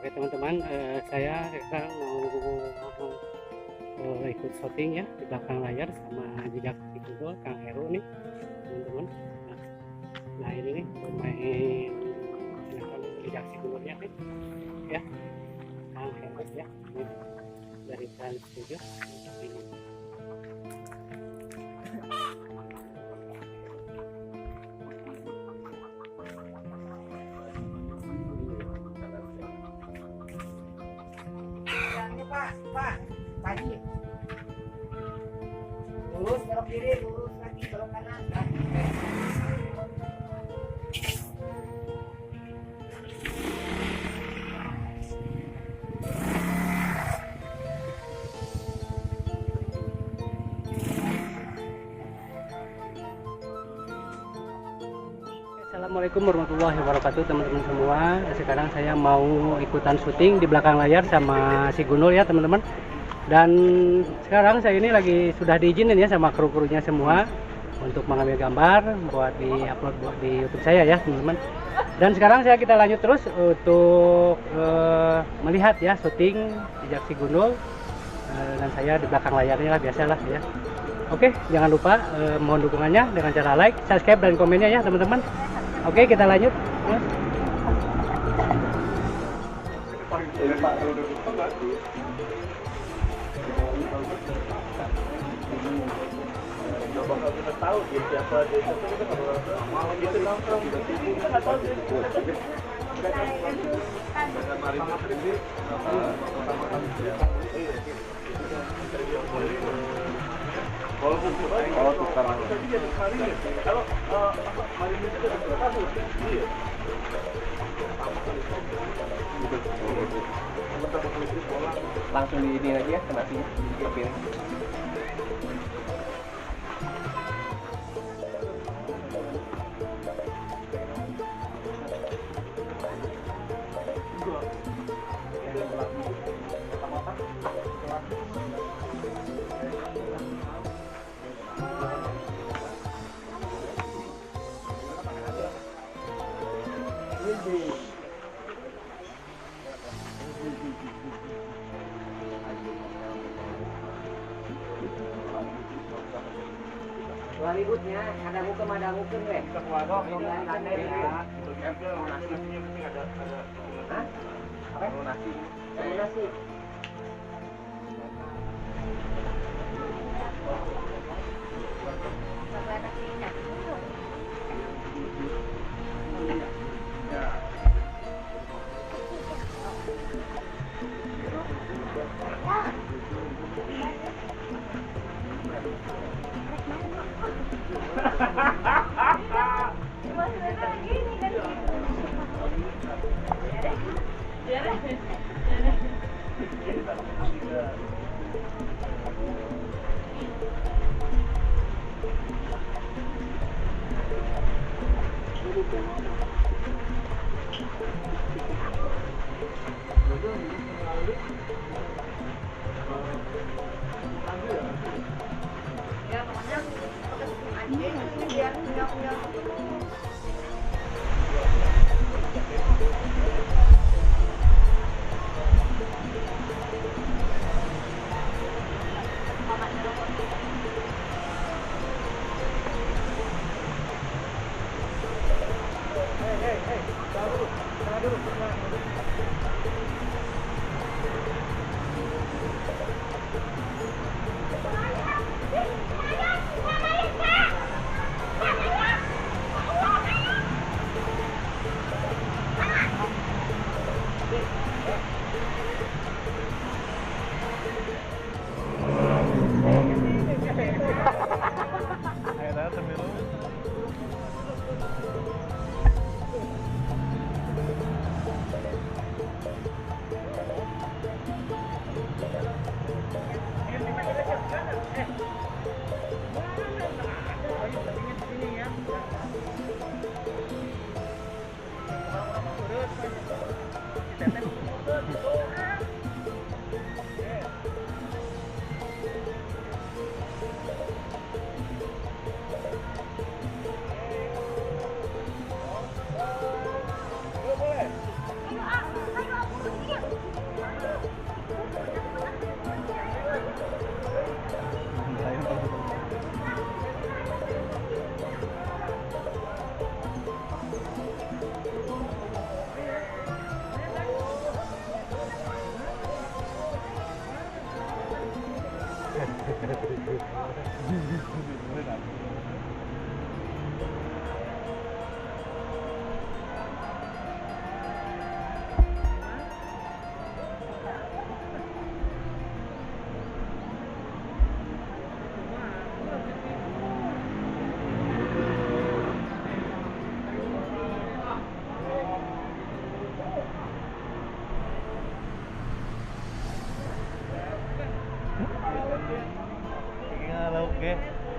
Oke teman-teman, saya sekarang mau ikut syuting ya di belakang layar sama Jejak Sidul Kang Heru nih teman-teman. Nah ini nih pemain sinetron Jejak Sidulnya nih ya, Kang Heru ya, ini dari Trans Studio ini. Pak, pagi. Lurus, belok kiri, lurus lagi, belok kanan. Assalamualaikum warahmatullahi wabarakatuh teman-teman semua. Sekarang saya mau ikutan syuting di belakang layar sama si Gunul ya teman-teman. Dan sekarang saya ini lagi sudah diizinin ya sama kru-krunya semua untuk mengambil gambar buat di-upload buat di YouTube saya ya teman-teman. Dan sekarang kita lanjut terus untuk melihat ya syuting Jejak si Gunul, dan saya di belakang layarnya lah biasalah ya. Oke, jangan lupa mohon dukungannya dengan cara like, subscribe dan komennya ya teman-teman. Oke, kita lanjut. Bakal kita tahu dia siapa, dia siapa, kita malam gitu nongkrong kita nggak tahu dia siapa. Dengan Mari ini pertama kali dia walaupun kalau Mari itu kita tahu dia langsung di ini aja ya kenasinya kepilih. Dua ributnya, ada mukem weh. Hah? Apa? Nasi. Nasi.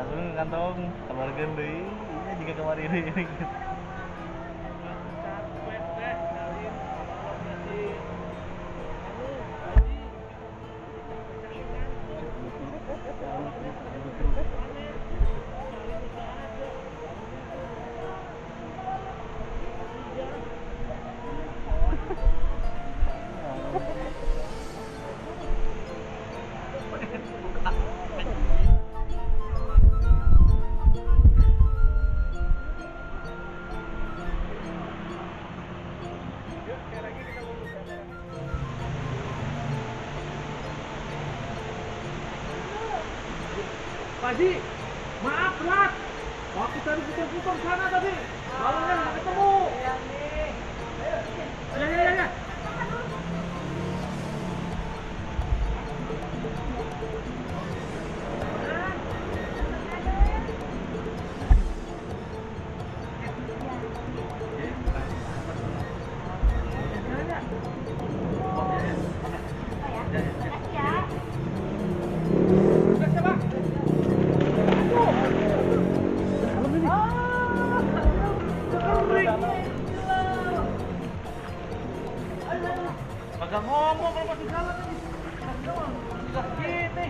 langsung kantong keluarga deui nya juga kemarin ini. Pak Haji, maaf telat. Waktu tadi putar-putar sana tadi. Balonnya nggak ketemu. Ya. Kagak ngomong kalau masih jalan lagi. Sudah gini.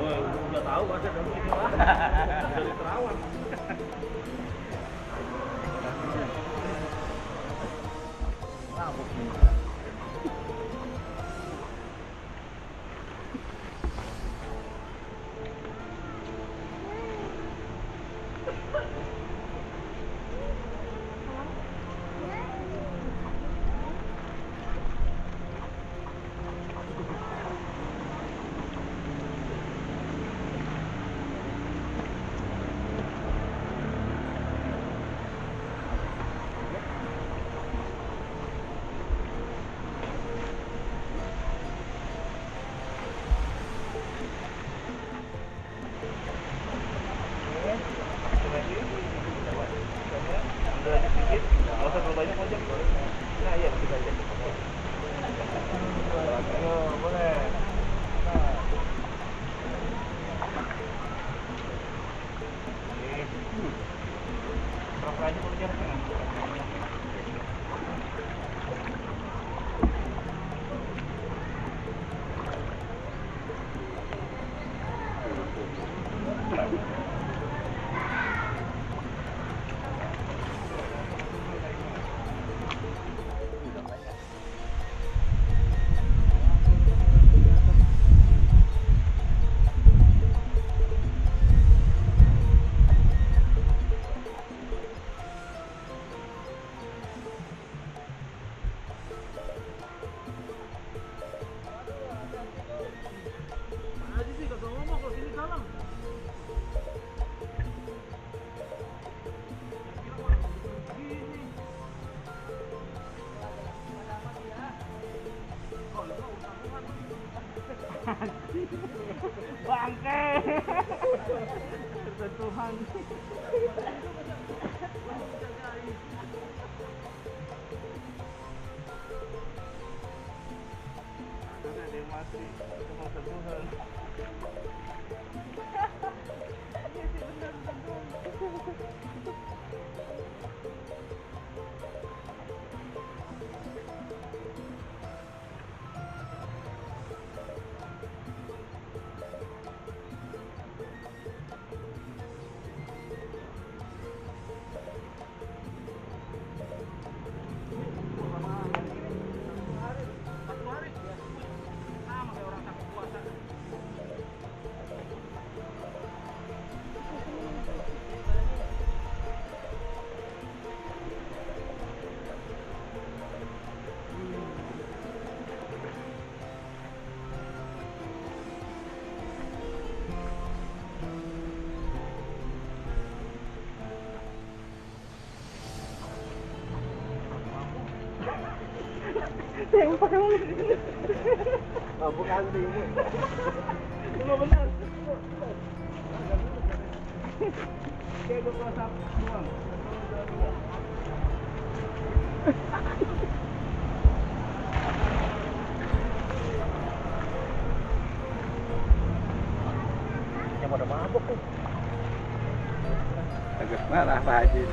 Wah, udah tahu ada dalam ini lah. Dari Terawan. Bangke. Tersentuhan. Ada dia mati. Cuma sentuhan. Tembak kamu. Mabuk asli ini. Cuma benar. Kayak gue WhatsApp doang. Yang pada mabuk tuh. Agak marah Pak Haji.